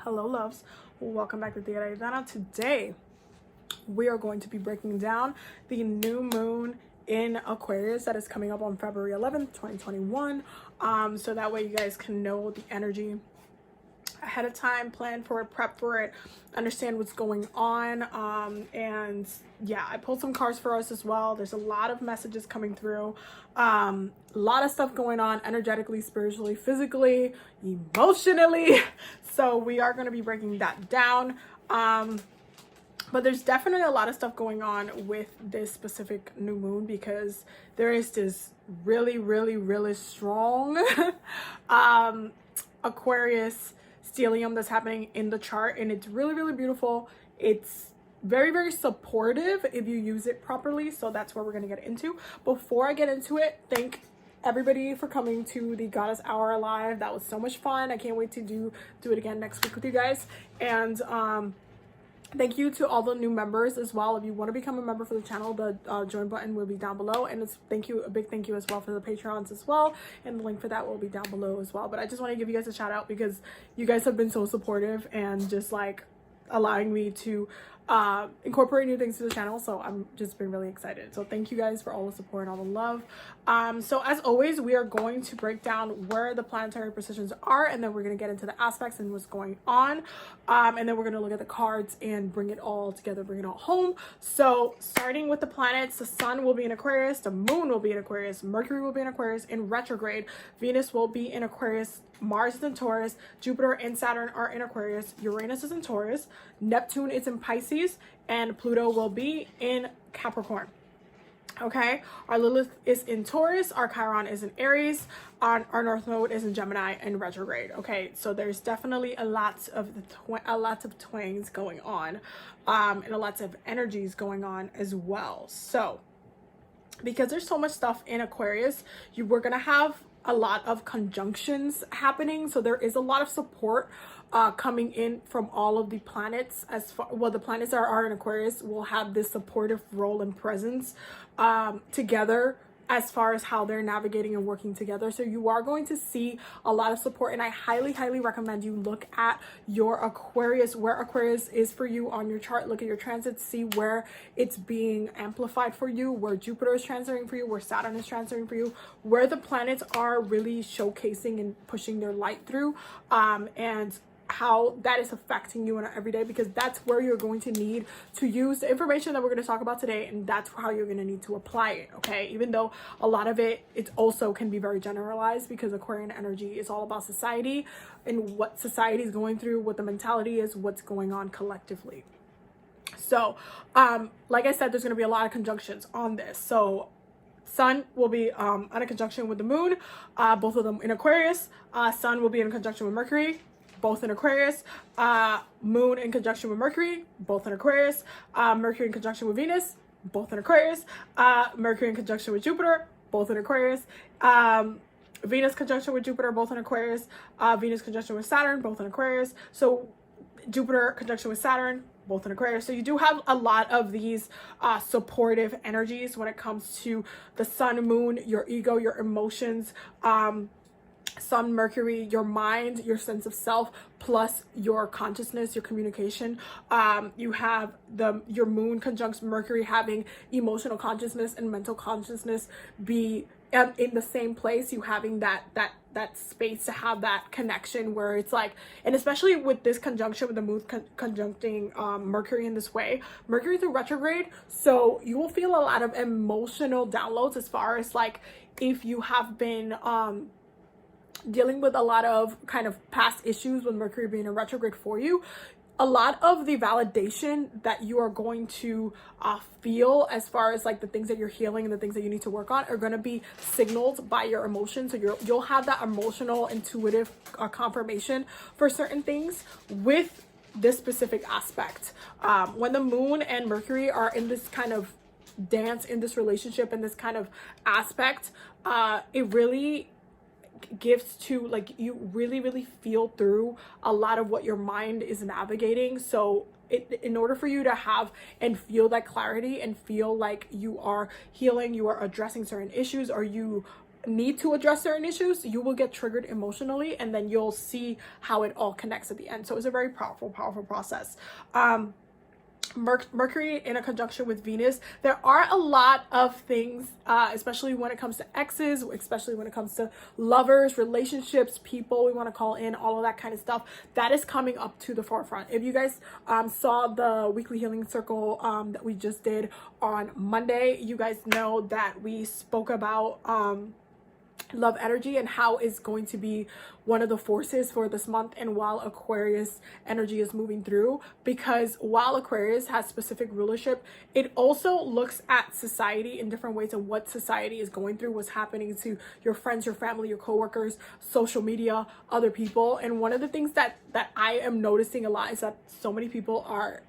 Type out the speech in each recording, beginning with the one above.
Hello loves, welcome back to TigeraGitana. Today we are going to be breaking down the new moon in Aquarius that is coming up on February 11th 2021, so that way you guys can know the energy ahead of time, plan for it, prep for it, understand what's going on. And yeah, I pulled some cards for us as well. There's a lot of messages coming through, a lot of stuff going on energetically, spiritually, physically, emotionally. So we are going to be breaking that down. But there's definitely a lot of stuff going on with this specific new moon because there is this really strong Aquarius stellium that's happening in the chart, and it's really beautiful. It's very supportive if you use it properly, so that's what we're going to get into. Before I get into it, thank everybody for coming to the Goddess Hour live. That was so much fun. I can't wait to do it again next week with you guys. And thank you to all the new members as well. If you want to become a member for the channel, the join button will be down below, and it's a big thank you as well for the Patreons as well, and the link for that will be down below as well. But I just want to give you guys a shout out because you guys have been so supportive and just like allowing me to incorporate new things to the channel, so I'm just been really excited. So thank you guys for all the support and all the love. So as always, we are going to break down where the planetary positions are, and then we're going to get into the aspects and what's going on, and then we're going to look at the cards and bring it all together, bring it all home. So starting with the planets, the sun will be in Aquarius, the moon will be in Aquarius, Mercury will be in Aquarius in retrograde, Venus will be in Aquarius, Mars is in Taurus, Jupiter and Saturn are in Aquarius, Uranus is in Taurus, Neptune is in Pisces, and Pluto will be in Capricorn. Okay, our Lilith is in Taurus, our Chiron is in Aries, our North Node is in Gemini and retrograde. Okay, so there's definitely a lot of twangs going on, and a lot of energies going on as well. So because there's so much stuff in Aquarius, we're gonna have a lot of conjunctions happening, so there is a lot of support coming in from all of the planets. The planets that are in Aquarius will have this supportive role and presence together as far as how they're navigating and working together. So you are going to see a lot of support, and I highly recommend you look at your Aquarius, where Aquarius is for you on your chart. Look at your transits, see where it's being amplified for you, where Jupiter is transiting for you, where Saturn is transiting for you, where the planets are really showcasing and pushing their light through, and how that is affecting you in an everyday, because that's where you're going to need to use the information that we're going to talk about today, and that's how you're going to need to apply it. Okay, even though a lot of it also can be very generalized, because Aquarian energy is all about society and what society is going through, what the mentality is, what's going on collectively. So like I said, there's going to be a lot of conjunctions on this. So Sun will be on a conjunction with the moon, both of them in Aquarius. Sun will be in conjunction with Mercury, both in Aquarius. Moon in conjunction with Mercury, both in Aquarius. Mercury in conjunction with Venus, both in Aquarius. Mercury in conjunction with Jupiter, both in Aquarius. Venus conjunction with Jupiter, both in Aquarius. Venus conjunction with Saturn, both in Aquarius. So Jupiter conjunction with Saturn, both in Aquarius. So you do have a lot of these supportive energies when it comes to the sun, moon, your ego, your emotions, Sun, Mercury, your mind, your sense of self, plus your consciousness, your communication. You have your moon conjunct Mercury, having emotional consciousness and mental consciousness be in the same place. You having that space to have that connection where it's like, and especially with this conjunction with the moon conjuncting Mercury in this way, Mercury is in retrograde, so you will feel a lot of emotional downloads as far as like if you have been dealing with a lot of kind of past issues with Mercury being in retrograde for you. A lot of the validation that you are going to feel as far as like the things that you're healing and the things that you need to work on are going to be signaled by your emotions. So you'll have that emotional, intuitive confirmation for certain things with this specific aspect. When the moon and Mercury are in this kind of dance, in this relationship, in this kind of aspect, it really gives to like you really feel through a lot of what your mind is navigating. So in order for you to have and feel that clarity and feel like you are healing, you are addressing certain issues, or you need to address certain issues, you will get triggered emotionally, and then you'll see how it all connects at the end. So it's a very powerful process. Mercury in a conjunction with Venus, there are a lot of things, especially when it comes to exes, especially when it comes to lovers, relationships, people we want to call in, all of that kind of stuff that is coming up to the forefront. If you guys saw the weekly healing circle that we just did on Monday, you guys know that we spoke about love energy and how it's going to be one of the forces for this month, and while Aquarius energy is moving through, because while Aquarius has specific rulership, it also looks at society in different ways and what society is going through, what's happening to your friends, your family, your coworkers, social media, other people. And one of the things that I am noticing a lot is that so many people are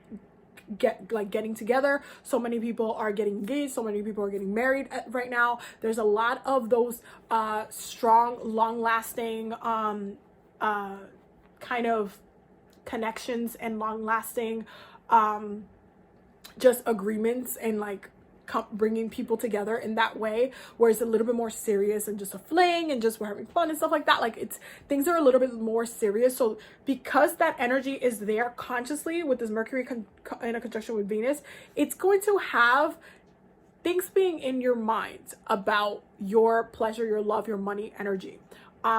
getting together, so many people are getting engaged, so many people are getting married right now. There's a lot of those strong, long-lasting kind of connections and long-lasting just agreements, and like bringing people together in that way, where it's a little bit more serious and just a fling and just we're having fun and stuff like that. Like things are a little bit more serious. So because that energy is there consciously with this Mercury in a conjunction with Venus, it's going to have things being in your mind about your pleasure, your love, your money energy.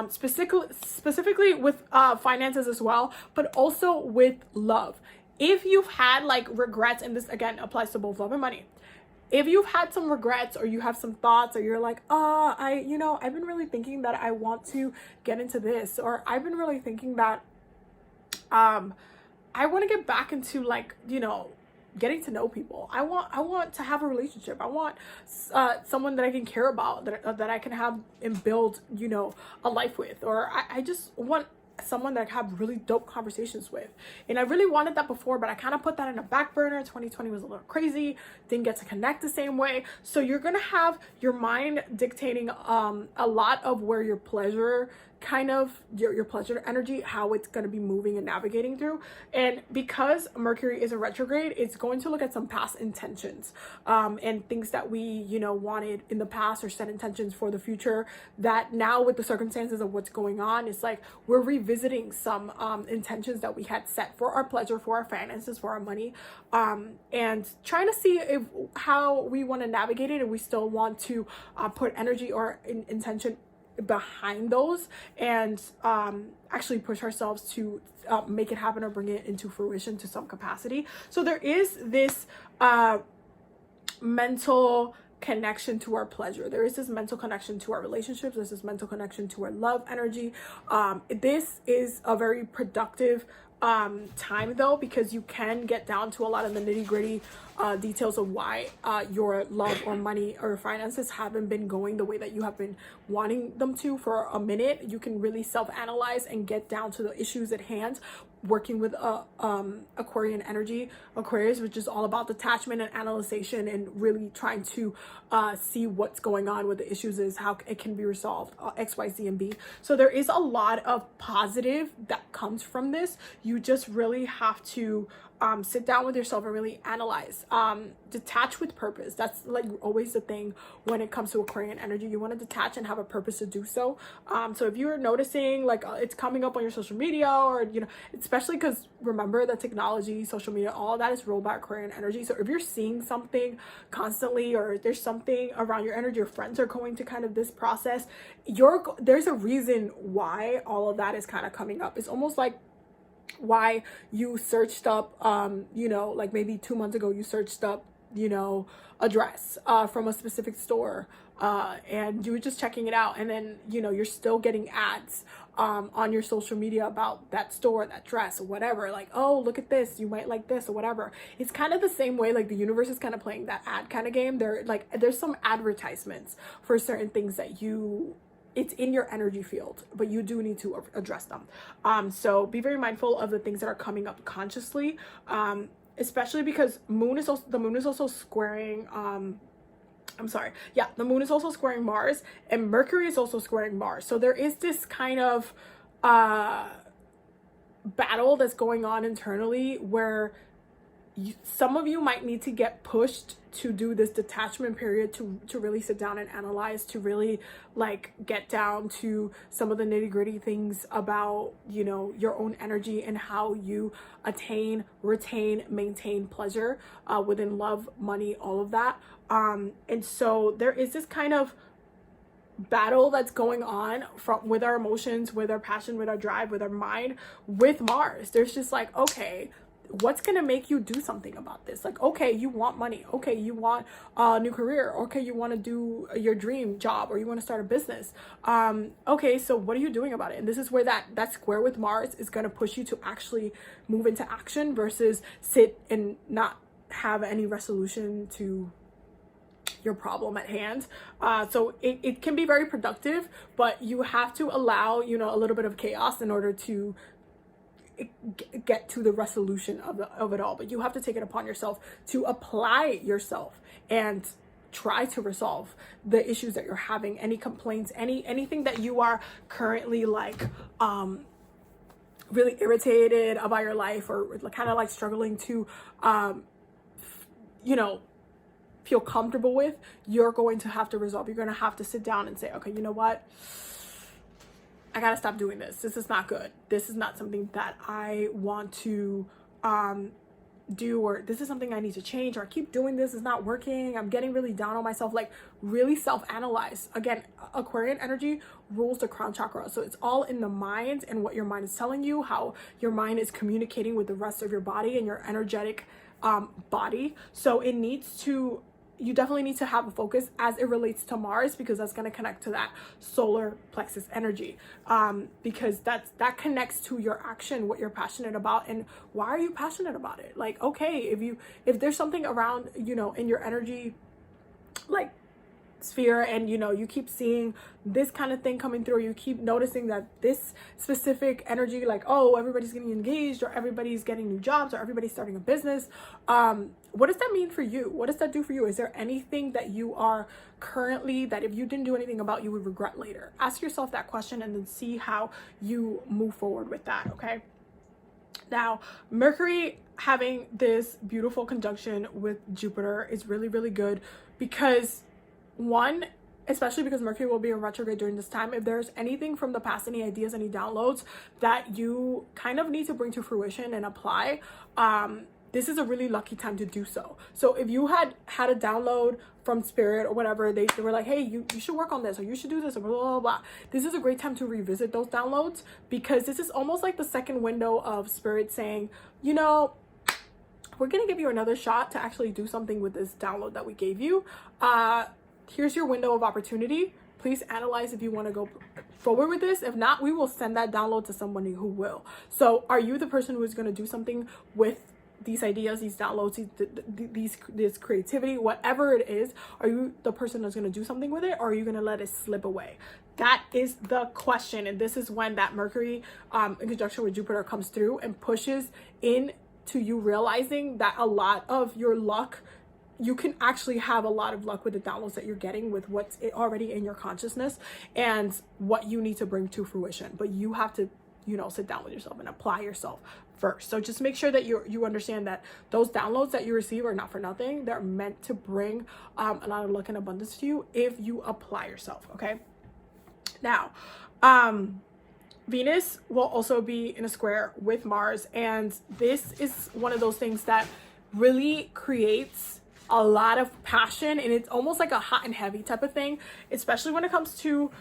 Specifically with finances as well, but also with love. If you've had like regrets, and this again applies to both love and money, if you've had some regrets, or you have some thoughts, or you're like, I've been really thinking that I want to get into this, or I've been really thinking that I want to get back into like, getting to know people. I want to have a relationship. I want someone that I can care about, that I can have and build, a life with, or I just want someone that I have really dope conversations with. And I really wanted that before, but I kind of put that in a back burner. 2020 was a little crazy, didn't get to connect the same way. So you're gonna have your mind dictating a lot of where your pleasure your pleasure energy, how it's going to be moving and navigating through. And because Mercury is in retrograde, it's going to look at some past intentions and things that we wanted in the past, or set intentions for the future, that now with the circumstances of what's going on, it's like we're revisiting some intentions that we had set for our pleasure, for our finances, for our money, and trying to see how we want to navigate it, and we still want to put energy or intention behind those, and actually push ourselves to make it happen or bring it into fruition to some capacity. So there is this mental connection to our pleasure. There is this mental connection to our relationships. There's this mental connection to our love energy. This is a very productive time though, because you can get down to a lot of the nitty-gritty details of why your love or money or finances haven't been going the way that you have been wanting them to for a minute. You can really self-analyze and get down to the issues at hand, working with Aquarian energy, Aquarius, which is all about detachment and analyzation, and really trying to see what's going on with the issues, is how it can be resolved, X, Y, Z, and B. So there is a lot of positive that comes from this. You just really have to sit down with yourself and really analyze, detach with purpose. That's like always the thing when it comes to Aquarian energy. You want to detach and have a purpose to do so. So if you're noticing like it's coming up on your social media, or especially because remember that technology, social media, all of that is ruled by Aquarian energy. So if you're seeing something constantly, or there's something around your energy, your friends are going to kind of this process, there's a reason why all of that is kind of coming up. It's almost like why you searched up like maybe 2 months ago you searched up a dress from a specific store, and you were just checking it out, and then you're still getting ads on your social media about that store, that dress, or whatever, like, oh, look at this, you might like this, or whatever. It's kind of the same way, like the universe is kind of playing that ad kind of game. There's some advertisements for certain things that it's in your energy field, but you do need to address them. So be very mindful of the things that are coming up consciously, especially because the moon is also squaring, the moon is also squaring Mars, and Mercury is also squaring Mars. So there is this kind of battle that's going on internally, where some of you might need to get pushed to do this detachment period to really sit down and analyze, to really like get down to some of the nitty-gritty things about, you know, your own energy and how you attain, retain, maintain pleasure within love, money, all of that. And so there is this kind of battle that's going on with our emotions, with our passion, with our drive, with our mind, with Mars. There's just like, okay, what's gonna make you do something about this? Like, okay, you want money, okay, you want a new career, okay, you want to do your dream job, or you want to start a business. Okay, so what are you doing about it? And this is where that square with Mars is going to push you to actually move into action versus sit and not have any resolution to your problem at hand. So it can be very productive, but you have to allow, you know, a little bit of chaos in order to get to the resolution of it all. But you have to take it upon yourself to apply yourself and try to resolve the issues that you're having, any complaints, anything that you are currently like really irritated about your life, or kind of like struggling to you know, feel comfortable with. You're going to have to resolve. You're going to have to sit down and say, okay, you know what, I gotta stop doing this. This is not good. This is not something that I want to do, or this is something I need to change, or I keep doing this, it's not working, I'm getting really down on myself. Like, really self-analyze. Again, Aquarian energy rules the crown chakra, so it's all in the mind and what your mind is telling you, how your mind is communicating with the rest of your body and your energetic body. So it needs to, you definitely need to have a focus as it relates to Mars, because that's going to connect to that solar plexus energy, because that connects to your action, what you're passionate about, and why are you passionate about it. Like, okay, if there's something around, you know, in your energy like sphere, and you know, you keep seeing this kind of thing coming through, you keep noticing that this specific energy, like, oh, everybody's getting engaged, or everybody's getting new jobs, or everybody's starting a business, what does that mean for you? What does that do for you? Is there anything that you are currently, that if you didn't do anything about, you would regret later? Ask yourself that question and then see how you move forward with that. Okay, now Mercury having this beautiful conjunction with Jupiter is really, really good, because one, especially because Mercury will be in retrograde during this time, if there's anything from the past, any ideas, any downloads that you kind of need to bring to fruition and apply, this is a really lucky time to do so. So if you had a download from spirit or whatever, they were like, hey, you should work on this, or you should do this, or blah, blah, blah. This is a great time to revisit those downloads, because this is almost like the second window of spirit saying, you know, we're going to give you another shot to actually do something with this download that we gave you. Here's your window of opportunity. Please analyze if you want to go forward with this. If not, we will send that download to somebody who will. So are you the person who is going to do something with these ideas, these downloads, this creativity, whatever it is? Are you the person that's going to do something with it, or are you going to let it slip away? That is the question. And this is when that Mercury in conjunction with Jupiter comes through and pushes into you realizing that a lot of your luck, you can actually have a lot of luck with the downloads that you're getting, with what's already in your consciousness and what you need to bring to fruition. But you have to, you know, sit down with yourself and apply yourself first. So just make sure that you understand that those downloads that you receive are not for nothing. They're meant to bring a lot of luck and abundance to you if you apply yourself. Okay, now Venus will also be in a square with Mars, and this is one of those things that really creates a lot of passion, and it's almost like a hot and heavy type of thing, especially when it comes to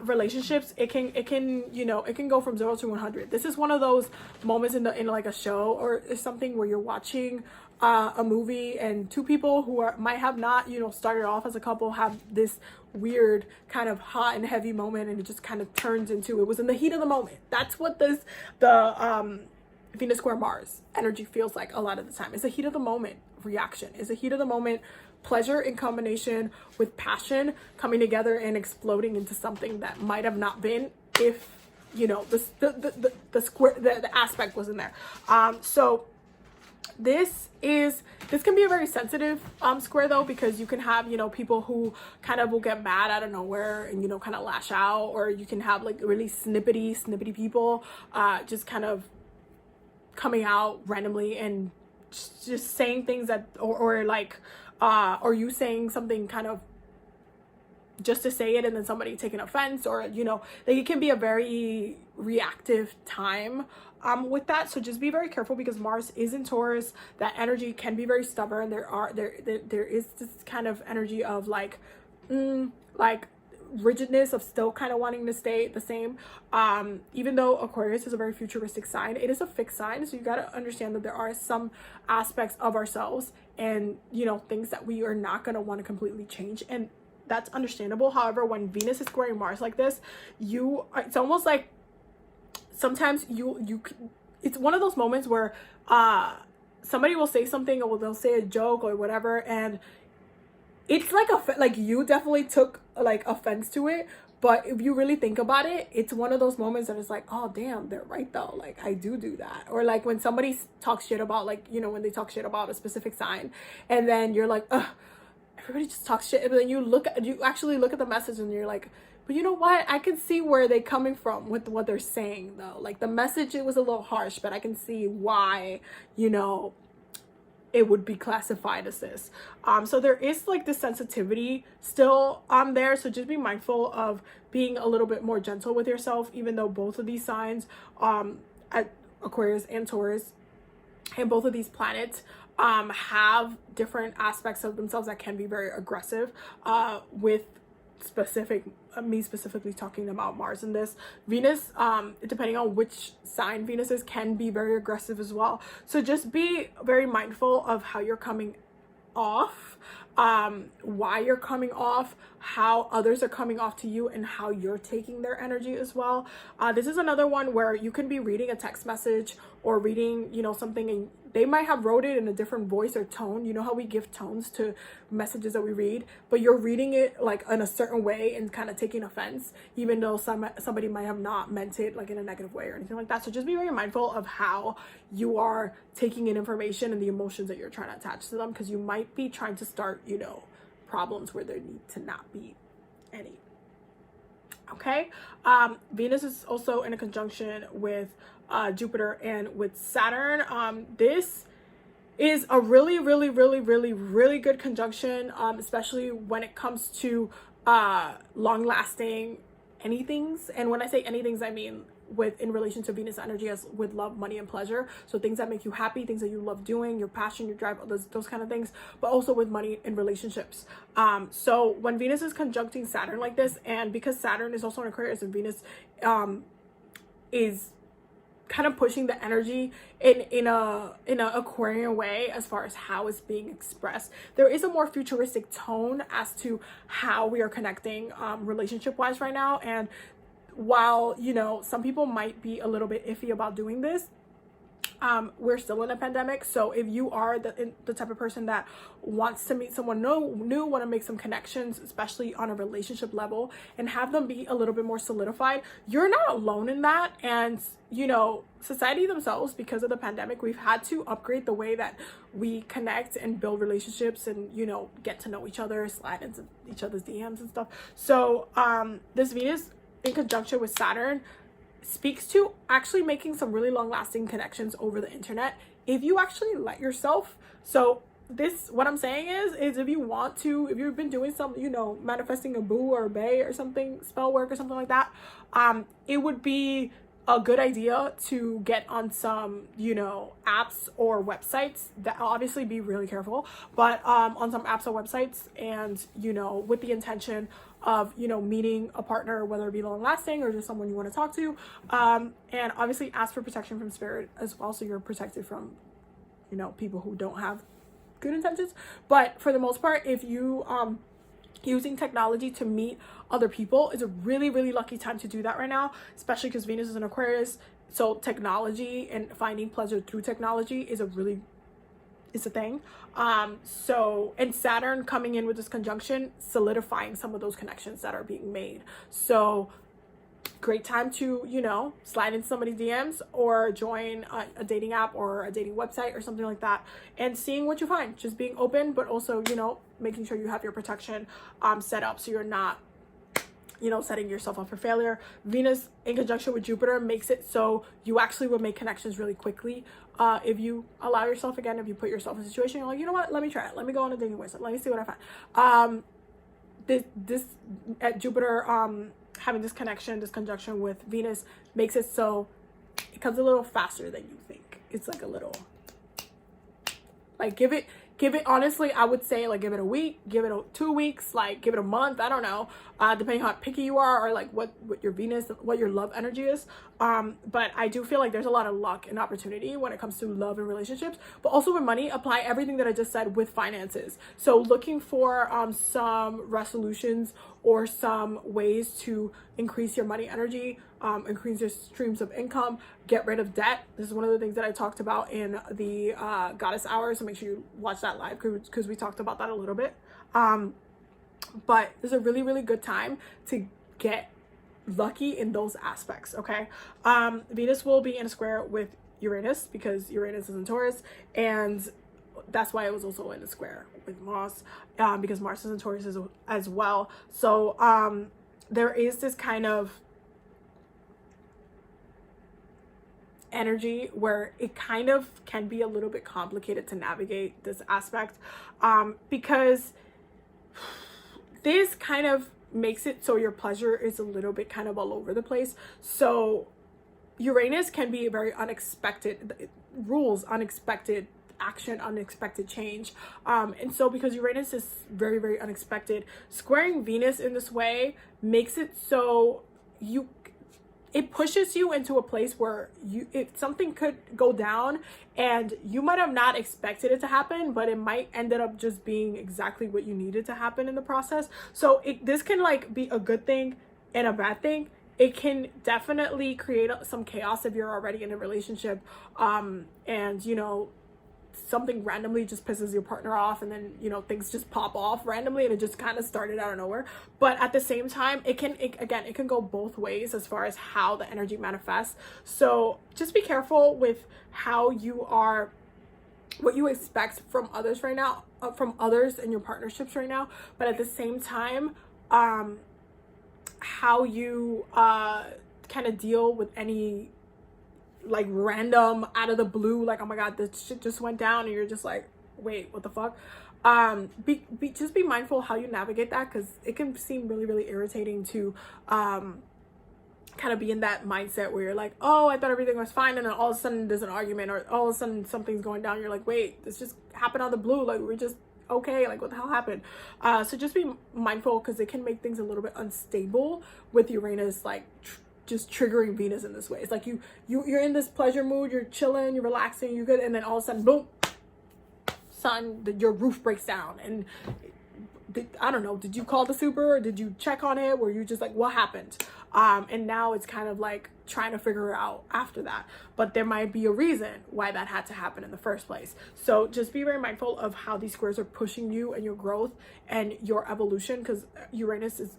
relationships. It can you know, it can go from 0 to 100. This is one of those moments in like a show or something where you're watching a movie, and two people who might have not, you know, started off as a couple have this weird kind of hot and heavy moment, and it just kind of turns into, it was in the heat of the moment. That's what the Venus square Mars energy feels like a lot of the time. It's a heat of the moment reaction. It's a heat of the moment pleasure in combination with passion coming together and exploding into something that might have not been if, you know, the aspect wasn't there. So this can be a very sensitive square though, because you can have, you know, people who kind of will get mad out of nowhere and, you know, kind of lash out, or you can have like really snippety people just kind of coming out randomly and just saying things that, or like, or you saying something kind of just to say it and then somebody taking offense, or, you know, like it can be a very reactive time with that. So just be very careful, because Mars is in Taurus. That energy can be very stubborn. There is this kind of energy of like rigidness, of still kind of wanting to stay the same. Even though Aquarius is a very futuristic sign, it is a fixed sign, so you got to understand that there are some aspects of ourselves and, you know, things that we are not going to want to completely change, and that's understandable. However, when Venus is squaring Mars like this, it's almost like sometimes it's one of those moments where somebody will say something, or they'll say a joke or whatever, and it's like you definitely took like offense to it. But if you really think about it, it's one of those moments that it's like, oh damn, they're right though, like I do that. Or like when somebody talks shit about, like, you know, when they talk shit about a specific sign, and then you're like, ugh, everybody just talks shit, but then you actually look at the message and you're like, but you know what, I can see where they're coming from with what they're saying though. Like the message, it was a little harsh, but I can see why, you know, it would be classified as this. So there is like this sensitivity still there, so just be mindful of being a little bit more gentle with yourself, even though both of these signs, at Aquarius and Taurus, and both of these planets have different aspects of themselves that can be very aggressive, with me specifically talking about Mars in this. Venus, depending on which sign Venus is, can be very aggressive as well. So just be very mindful of how you're coming off, why you're coming off, how others are coming off to you, and how you're taking their energy as well. This is another one where you can be reading a text message or reading, you know, something, and they might have wrote it in a different voice or tone. You know how we give tones to messages that we read, but you're reading it like in a certain way and kind of taking offense, even though somebody might have not meant it like in a negative way or anything like that. So just be very mindful of how you are taking in information and the emotions that you're trying to attach to them, because you might be trying to start, you know, problems where there need to not be any. Okay. Venus is also in a conjunction with Jupiter and with Saturn. This is a really good conjunction, especially when it comes to long-lasting anythings. And when I say anythings, I mean in relation to Venus energy as with love, money, and pleasure. So things that make you happy, things that you love doing, your passion, your drive, those kind of things, but also with money and relationships. So when Venus is conjuncting Saturn like this, and because Saturn is also in Aquarius and Venus is kind of pushing the energy in a Aquarian way as far as how it's being expressed, there is a more futuristic tone as to how we are connecting relationship wise right now. And while, you know, some people might be a little bit iffy about doing this, we're still in a pandemic. So if you are the type of person that wants to meet someone new, want to make some connections, especially on a relationship level, and have them be a little bit more solidified, you're not alone in that. And, you know, society themselves, because of the pandemic, we've had to upgrade the way that we connect and build relationships and, you know, get to know each other, slide into each other's DMs and stuff. So this Venus in conjunction with Saturn speaks to actually making some really long-lasting connections over the internet if you actually let yourself. So what I'm saying is if you want to, if you've been doing some, you know, manifesting a boo or a bae or something, spell work or something like that, it would be a good idea to get on some, you know, apps or websites. That obviously be really careful, but on some apps or websites, and, you know, with the intention of, you know, meeting a partner, whether it be long lasting or just someone you want to talk to, and obviously ask for protection from spirit as well, so you're protected from, you know, people who don't have good intentions. But for the most part, if you using technology to meet other people, is a really lucky time to do that right now, especially because Venus is in Aquarius. So technology and finding pleasure through technology is a thing. So, and Saturn coming in with this conjunction, solidifying some of those connections that are being made. So great time to, you know, slide in somebody's DMs or join a dating app or a dating website or something like that, and seeing what you find. Just being open, but also, you know, making sure you have your protection set up so you're not setting yourself up for failure. Venus in conjunction with Jupiter makes it so you actually will make connections really quickly. If you allow yourself, again, if you put yourself in a situation, you're like, you know what, let me try it. Let me go on a dating website. Let me see what I find. This at Jupiter, having this connection, this conjunction with Venus makes it so it comes a little faster than you think. It's like a little, like, give it, honestly, I would say, like, give it a week, give it 2 weeks, like, give it a month. I don't know, depending how picky you are, or like what your Venus, what your love energy is. But I do feel like there's a lot of luck and opportunity when it comes to love and relationships, but also with money. Apply everything that I just said with finances. So looking for some resolutions or some ways to increase your money energy, increase your streams of income, get rid of debt. This is one of the things that I talked about in the Goddess Hour, so make sure you watch that live, because we talked about that a little bit. But this is a really, really good time to get lucky in those aspects, okay? Venus will be in a square with Uranus, because Uranus is in Taurus, and that's why it was also in a square with Moth, because Mars is in Taurus as well. So there is this kind of energy where it kind of can be a little bit complicated to navigate this aspect, because this kind of makes it so your pleasure is a little bit kind of all over the place. So Uranus can be very unexpected rules, unexpected action, unexpected change, and so because Uranus is very, very unexpected, squaring Venus in this way makes it so it pushes you into a place where if something could go down and you might have not expected it to happen, but it might ended up just being exactly what you needed to happen in the process. So this can like be a good thing and a bad thing. It can definitely create some chaos if you're already in a relationship, and something randomly just pisses your partner off, and then things just pop off randomly, and it just kind of started out of nowhere. But at the same time, it can go both ways as far as how the energy manifests. So just be careful with how you are, what you expect from others right now, from others in your partnerships right now, but at the same time, how you kind of deal with any like random out of the blue, like, oh my god, this shit just went down, and you're just like, wait, what the fuck? Just be mindful how you navigate that, because it can seem really, really irritating to kind of be in that mindset where you're like, oh, I thought everything was fine, and then all of a sudden there's an argument, or all of a sudden something's going down. You're like, wait, this just happened out of the blue, like, we're just okay, like, what the hell happened? So just be mindful, because it can make things a little bit unstable with Uranus, like just triggering Venus in this way. It's like you're in this pleasure mood, you're chilling, you're relaxing, you're good, and then all of a sudden, boom, your roof breaks down. And I don't know, did you call the super, or did you check on it? Were you just like, what happened? And now it's kind of like trying to figure it out after that, but there might be a reason why that had to happen in the first place. So just be very mindful of how these squares are pushing you and your growth and your evolution, because Uranus is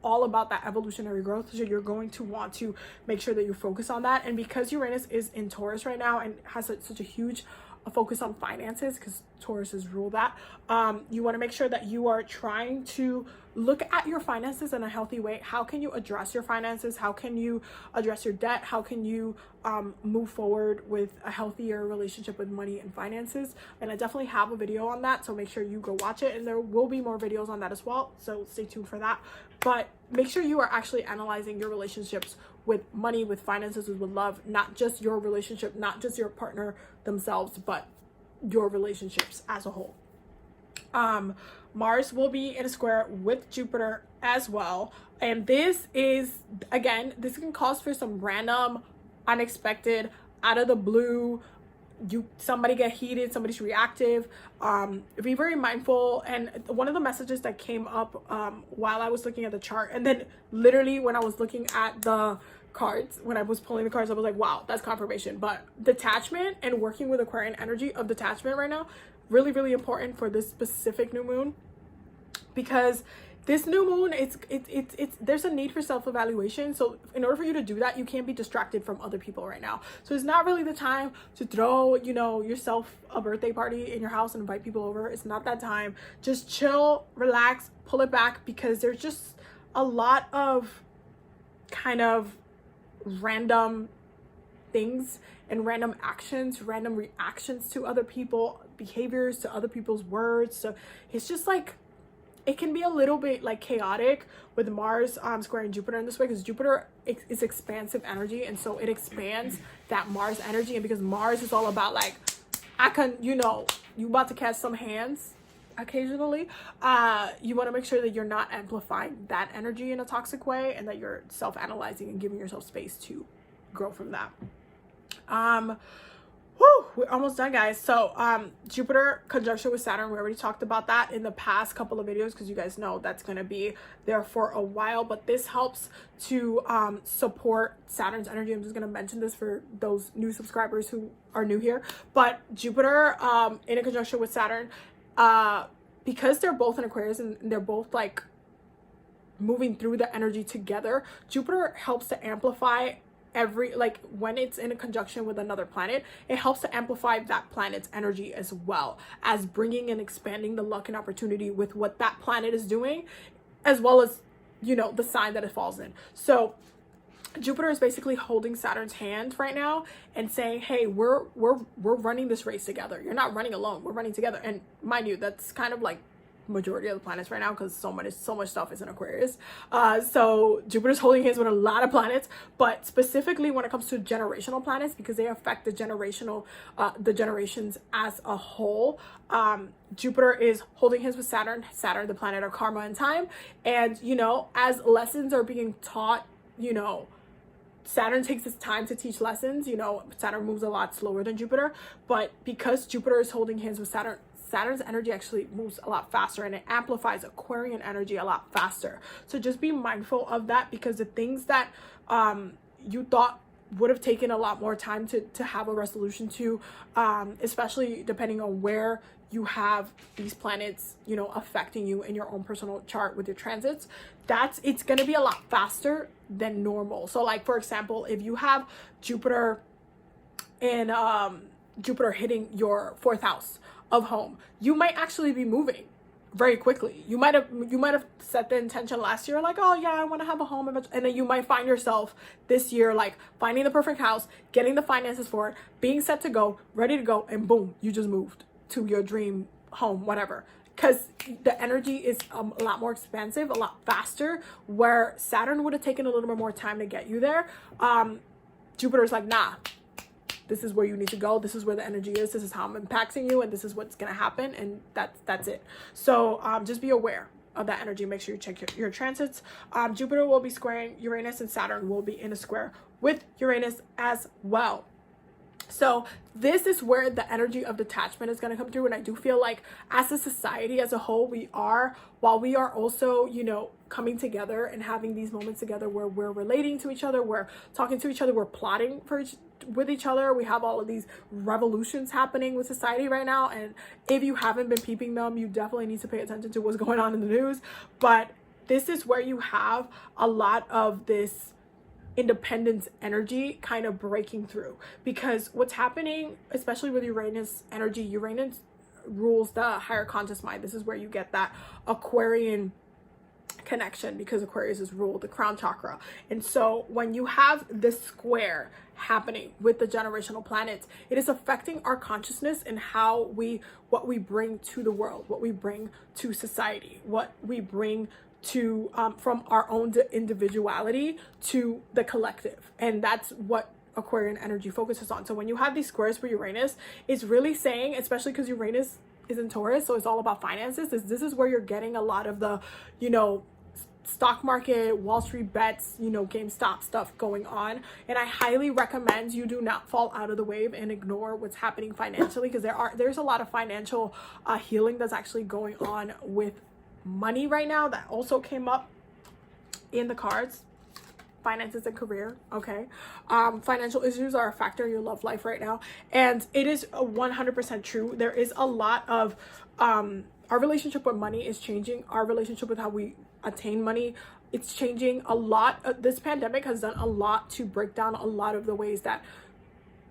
all about that evolutionary growth. So you're going to want to make sure that you focus on that. And because Uranus is in Taurus right now and has such a huge focus on finances, because Taurus has ruled that, you want to make sure that you are trying to look at your finances in a healthy way. How can you address your finances? How can you address your debt? How can you move forward with a healthier relationship with money and finances? And I definitely have a video on that, so make sure you go watch it, and there will be more videos on that as well, so stay tuned for that. But make sure you are actually analyzing your relationships with money, with finances, with love, not just your relationship, not just your partner themselves, but your relationships as a whole. Mars will be in a square with Jupiter as well, and this is, again, this can cause for some random, unexpected, out of the blue, somebody get heated, somebody's reactive. Be very mindful. And one of the messages that came up while I was looking at the chart, and then literally when I was looking at the cards, when I was pulling the cards, I was like, wow, that's confirmation. But detachment and working with Aquarian energy of detachment right now, really, really important for this specific new moon, because this new moon, it's there's a need for self-evaluation. So in order for you to do that, you can't be distracted from other people right now. So it's not really the time to throw, yourself a birthday party in your house and invite people over. It's not that time. Just chill, relax, pull it back, because there's just a lot of kind of random things and random actions, random reactions to other people, behaviors, to other people's words. So it's just like, it can be a little bit like chaotic with Mars squaring Jupiter in this way, because Jupiter is expansive energy, and so it expands that Mars energy. And because Mars is all about like, I can, you know, you about to catch some hands occasionally, you want to make sure that you're not amplifying that energy in a toxic way, and that you're self-analyzing and giving yourself space to grow from that. We're almost done, guys. So Jupiter conjunction with Saturn, we already talked about that in the past couple of videos, because you guys know that's going to be there for a while. But this helps to support Saturn's energy. I'm just going to mention this for those new subscribers who are new here. But Jupiter in a conjunction with Saturn, because they're both in Aquarius and they're both like moving through the energy together, Jupiter helps to amplify like when it's in a conjunction with another planet, it helps to amplify that planet's energy, as well as bringing and expanding the luck and opportunity with what that planet is doing, as well as, you know, the sign that it falls in. So Jupiter is basically holding Saturn's hand right now and saying, hey, we're running this race together. You're not running alone, we're running together. And mind you, that's kind of like majority of the planets right now, because so much stuff is in Aquarius. So Jupiter's holding hands with a lot of planets, but specifically when it comes to generational planets, because they affect the generations as a whole. Jupiter is holding hands with Saturn, the planet of karma and time. And, you know, as lessons are being taught, you know, Saturn takes its time to teach lessons. You know, Saturn moves a lot slower than Jupiter, but because Jupiter is holding hands with Saturn, Saturn's energy actually moves a lot faster, and it amplifies Aquarian energy a lot faster. So just be mindful of that, because the things that you thought would have taken a lot more time to have a resolution to, especially depending on where you have these planets, you know, affecting you in your own personal chart with your transits, it's going to be a lot faster than normal. So like, for example, if you have Jupiter in Jupiter hitting your 4th house of home, you might actually be moving very quickly. You might have set the intention last year, like, oh yeah, I want to have a home, and then you might find yourself this year like finding the perfect house, getting the finances for it, being set to go, ready to go, and boom, you just moved to your dream home, whatever. Because the energy is a lot more expansive, a lot faster, where Saturn would have taken a little bit more time to get you there. Jupiter's like, nah, this is where you need to go. This is where the energy is. This is how I'm impacting you, and this is what's going to happen. And that's it. So just be aware of that energy. Make sure you check your transits. Jupiter will be squaring Uranus, and Saturn will be in a square with Uranus as well. So this is where the energy of detachment is going to come through. And I do feel like as a society as a whole, while we are also, you know, coming together and having these moments together where we're relating to each other, we're talking to each other, we're plotting with each other. We have all of these revolutions happening with society right now. And if you haven't been peeping them, you definitely need to pay attention to what's going on in the news. But this is where you have a lot of this independence energy kind of breaking through, because what's happening, especially with Uranus energy, Uranus rules the higher conscious mind. This is where you get that Aquarian connection, because Aquarius is ruled the crown chakra. And so when you have this square happening with the generational planets, it is affecting our consciousness and what we bring to the world, what we bring to society, what we bring to from our own individuality to the collective. And that's what Aquarian energy focuses on. So when you have these squares for Uranus, it's really saying, especially because Uranus is in Taurus, so it's all about finances, this is where you're getting a lot of the, you know, stock market, Wall Street bets, you know, GameStop stuff going on. And I highly recommend you do not fall out of the wave and ignore what's happening financially, because there's a lot of financial healing that's actually going on with money right now. That also came up in the cards. Finances and career. Okay. Financial issues are a factor in your love life right now, and it is 100% true. There is a lot of our relationship with money is changing. Our relationship with how we attain money, it's changing a lot. This pandemic has done a lot to break down a lot of the ways that,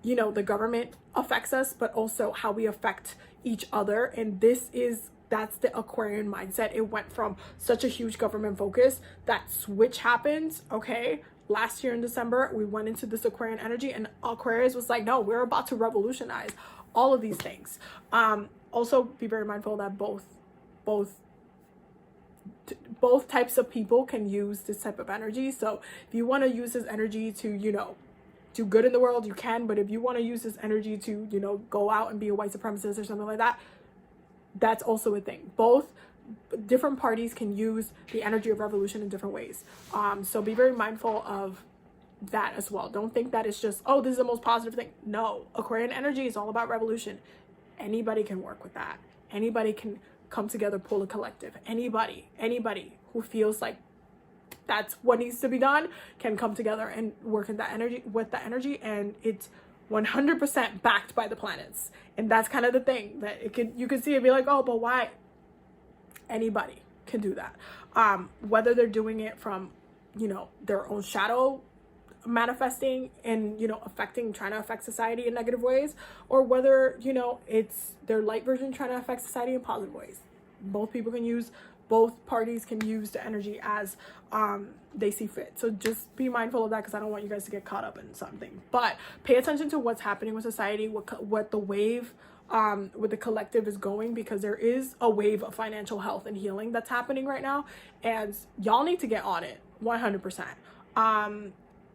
you know, the government affects us, but also how we affect each other. And this is that's the Aquarian mindset. It went from such a huge government focus. That switch happens, okay? Last year in December, we went into this Aquarian energy, and Aquarius was like, no, we're about to revolutionize all of these things. Also be very mindful that both types of people can use this type of energy. So if you want to use this energy to, you know, do good in the world, you can. But if you want to use this energy to, you know, go out and be a white supremacist or something like that, that's also a thing. Both different parties can use the energy of revolution in different ways. So be very mindful of that as well. Don't think that it's just, oh, this is the most positive thing. No, Aquarian energy is all about revolution. Anybody can work with that. Anybody can come together, pull a collective. Anybody who feels like that's what needs to be done can come together and work in that energy, with that energy, and it's 100% backed by the planets. And that's kind of the thing that you can see it, be like, oh, but why? Anybody can do that. Whether they're doing it from, you know, their own shadow manifesting and, you know, trying to affect society in negative ways, or whether, you know, it's their light version trying to affect society in positive ways. Both parties can use the energy as they see fit. So just be mindful of that, because I don't want you guys to get caught up in something. But pay attention to what's happening with society, what the wave with the collective is going, because there is a wave of financial health and healing that's happening right now, and y'all need to get on it 100%.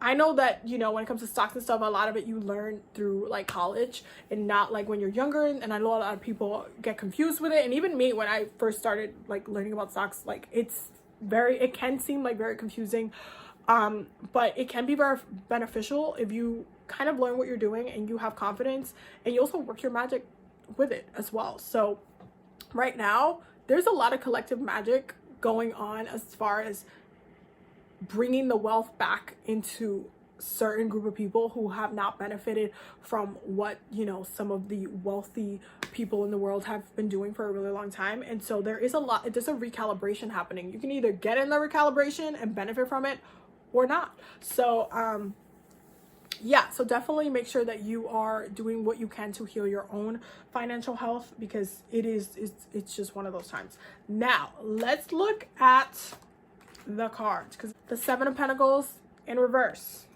I know that, you know, when it comes to stocks and stuff, a lot of it you learn through like college and not like when you're younger. And I know a lot of people get confused with it. And even me, when I first started like learning about stocks, like it can seem like very confusing. But it can be very beneficial if you kind of learn what you're doing and you have confidence, and you also work your magic with it as well. So right now, there's a lot of collective magic going on as far as bringing the wealth back into certain group of people who have not benefited from what, you know, some of the wealthy people in the world have been doing for a really long time. And so there's a recalibration happening. You can either get in the recalibration and benefit from it or not. So yeah, so definitely make sure that you are doing what you can to heal your own financial health, because it's just one of those times. Now let's look at the cards, because the Seven of Pentacles in reverse.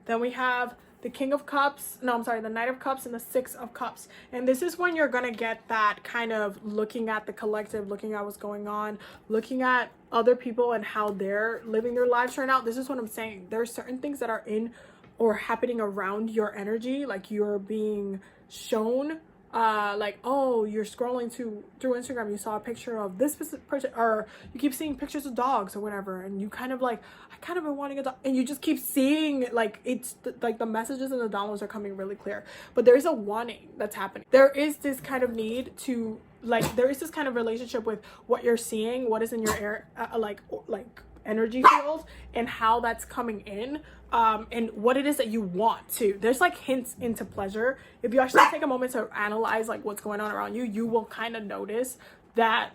Then we have the King of Cups, the Knight of Cups, and the Six of Cups. And this is when you're gonna get that kind of looking at the collective, looking at what's going on, looking at other people and how they're living their lives right now. This is what I'm saying. There are certain things that are in or happening around your energy, like you're being shown like, oh, you're scrolling through Instagram, you saw a picture of this person, or you keep seeing pictures of dogs or whatever, and you kind of like, I kind of been wanting a dog, and you just keep seeing like it's like the messages and the downloads are coming really clear, but there's a wanting that's happening. There is this kind of need to, like, there is this kind of relationship with what you're seeing, what is in your air, like energy field, and how that's coming in, and what it is that you want to. There's like hints into pleasure. If you actually take a moment to analyze like what's going on around you, you will kind of notice that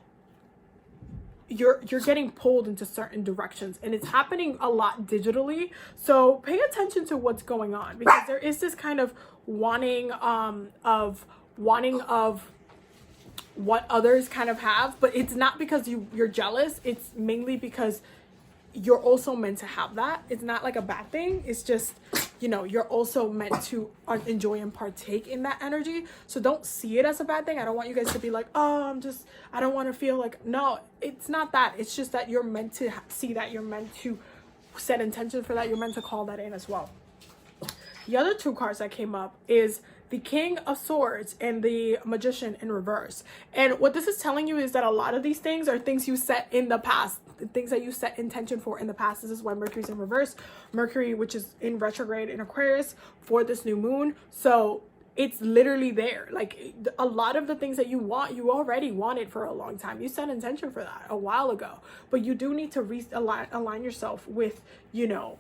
you're getting pulled into certain directions, and it's happening a lot digitally. So pay attention to what's going on, because there is this kind of wanting of what others kind of have, but it's not because you're jealous. It's mainly because you're also meant to have that. It's not like a bad thing. It's just, you know, you're also meant to enjoy and partake in that energy. So don't see it as a bad thing. I don't want you guys to be like, oh, I don't want to feel like, no, it's not that. It's just that you're meant to see that. You're meant to set intention for that. You're meant to call that in as well. The other two cards that came up is the King of Swords and the Magician in reverse. And what this is telling you is that a lot of these things are things you set in the past, the things that you set intention for in the past. This is why Mercury's in reverse. Mercury, which is in retrograde in Aquarius for this new moon. So it's literally there. Like a lot of the things that you want, you already wanted for a long time. You set intention for that a while ago, but you do need to align yourself with, you know,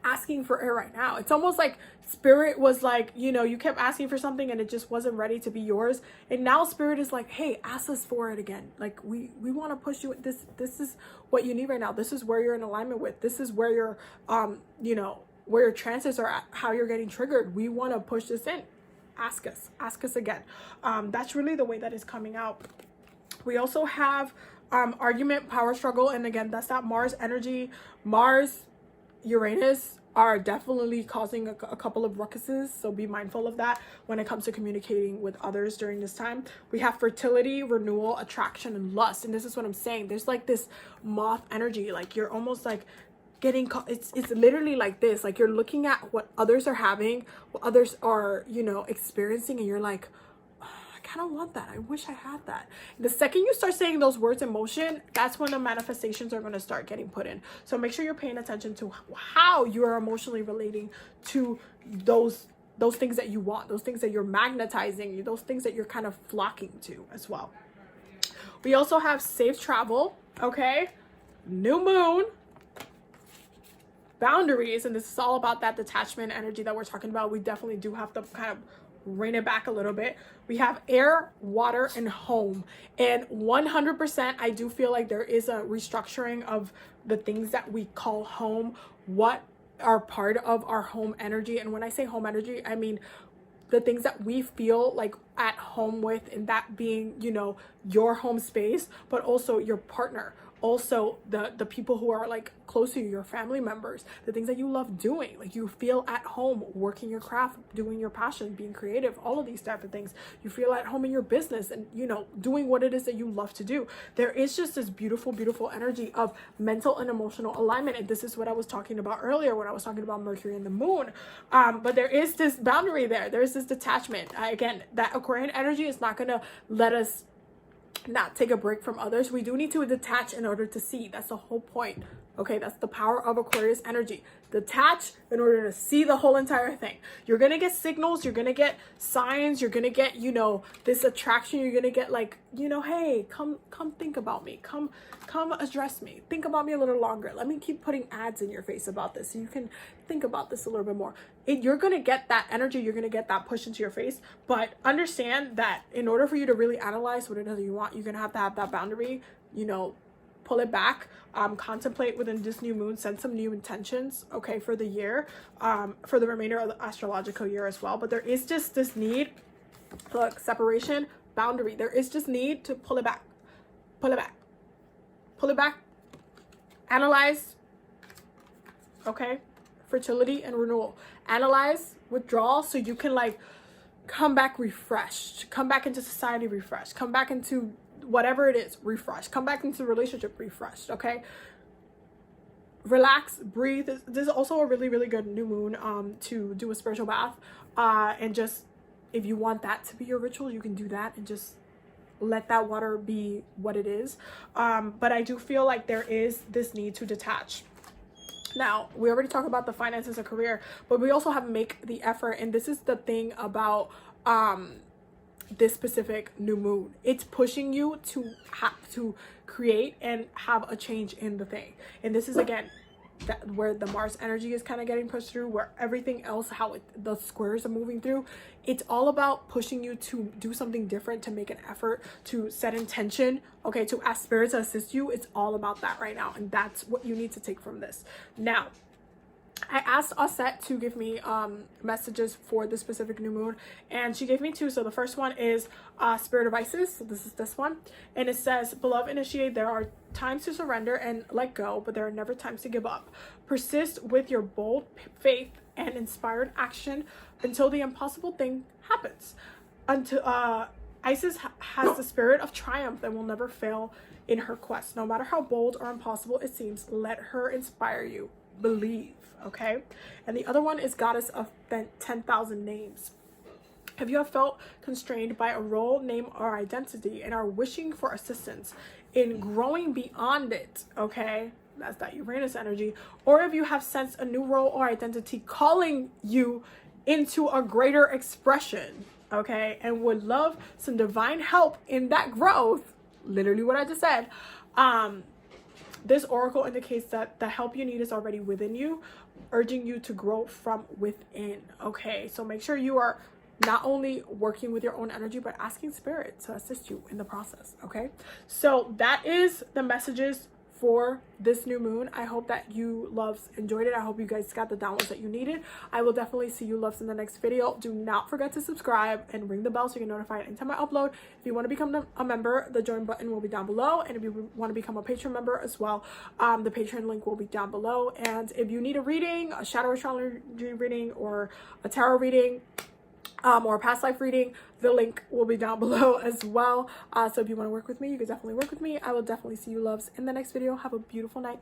asking for it right now. It's almost like spirit was like, you know, you kept asking for something and it just wasn't ready to be yours, and now spirit is like, hey, ask us for it again. Like we want to push you. This is what you need right now. This is where you're in alignment with. This is where your you know, where your transits are at, how you're getting triggered. We want to push this in. ask us again. That's really the way that is coming out. We also have argument, power struggle, and again, that's that Mars energy. Mars, Uranus are definitely causing a couple of ruckuses, so be mindful of that when it comes to communicating with others during this time. We have fertility, renewal, attraction, and lust, and this is what I'm saying. There's like this Moth energy, like you're almost like getting it's literally like this, like you're looking at what others are having, what others are, you know, experiencing, and you're like, I don't want that. I wish I had that. The second you start saying those words in motion, that's when the manifestations are going to start getting put in. So make sure you're paying attention to how you are emotionally relating to those things that you want, those things that you're magnetizing, those things that you're kind of flocking to as well. We also have safe travel, okay? New moon, boundaries, and this is all about that detachment energy that we're talking about. We definitely do have to kind of rein it back a little bit. We have air, water, and home. And 100%, I do feel like there is a restructuring of the things that we call home, what are part of our home energy. And when I say home energy, I mean the things that we feel like at home with, and that being, you know, your home space, but also your partner, also the people who are like close to you, your family members, the things that you love doing, like you feel at home working your craft, doing your passion, being creative, all of these type of things. You feel at home in your business and, you know, doing what it is that you love to do. There is just this beautiful, beautiful energy of mental and emotional alignment, and this is what I was talking about earlier when I was talking about Mercury and the moon. But there is this boundary there. There's this detachment. Again, that Aquarian energy is not gonna let us not take a break from others. We do need to detach in order to see. That's the whole point. Okay, that's the power of Aquarius energy. Detach in order to see the whole entire thing. You're gonna get signals, you're gonna get signs, you're gonna get, you know, this attraction. You're gonna get like, you know, hey, come think about me, come address me, think about me a little longer, let me keep putting ads in your face about this so you can think about this a little bit more. You're gonna get that energy, you're gonna get that push into your face, but understand that in order for you to really analyze what it is that you want, you're gonna have to have that boundary, you know, pull it back, contemplate within this new moon, set some new intentions, okay, for the year, for the remainder of the astrological year as well. But there is just this need, look, separation, boundary. There is just need to pull it back, pull it back, pull it back, analyze, okay, fertility and renewal. Analyze, withdraw, so you can like come back refreshed, come back into society refreshed, come back into whatever it is refreshed, come back into the relationship refreshed, okay? Relax, breathe. This is also a really, really good new moon to do a spiritual bath, and just, if you want that to be your ritual, you can do that and just let that water be what it is. But I do feel like there is this need to detach. Now, we already talked about the finances and career, but we also have to make the effort, and this is the thing about this specific new moon. It's pushing you to have to create and have a change in the thing. And this is again where the Mars energy is kind of getting pushed through, where everything else, the squares are moving through. It's all about pushing you to do something different, to make an effort, to set intention, okay, to ask spirit to assist you. It's all about that right now, and that's what you need to take from this. Now, I asked Osset to give me messages for this specific new moon, and she gave me two. So the first one is Spirit of Isis. So this is this one, and it says, "Beloved initiate, there are times to surrender and let go, but there are never times to give up. Persist with your bold faith and inspired action until the impossible thing happens. Until Isis has the spirit of triumph and will never fail in her quest. No matter how bold or impossible it seems, let her inspire you. Believe." Okay, and the other one is Goddess of 10,000 Names. Have you ever felt constrained by a role, name, or identity and are wishing for assistance in growing beyond it? Okay, that's that Uranus energy. Or if you have sensed a new role or identity calling you into a greater expression, okay, and would love some divine help in that growth, literally what I just said, this oracle indicates that the help you need is already within you, urging you to grow from within. Okay, so make sure you are not only working with your own energy, but asking spirit to assist you in the process. Okay, so that is the messages for this new moon. I hope that you loves enjoyed it. I hope you guys got the downloads that you needed. I will definitely see you loves in the next video. Do not forget to subscribe and ring the bell so you get notified anytime I upload. If you want to become a member, the join button will be down below, and if you want to become a Patreon member as well, the Patreon link will be down below. And if you need a reading, a shadow astrology reading, or a tarot reading, or a past life reading, the link will be down below as well. So if you want to work with me, you can definitely work with me. I will definitely see you loves in the next video. Have a beautiful night.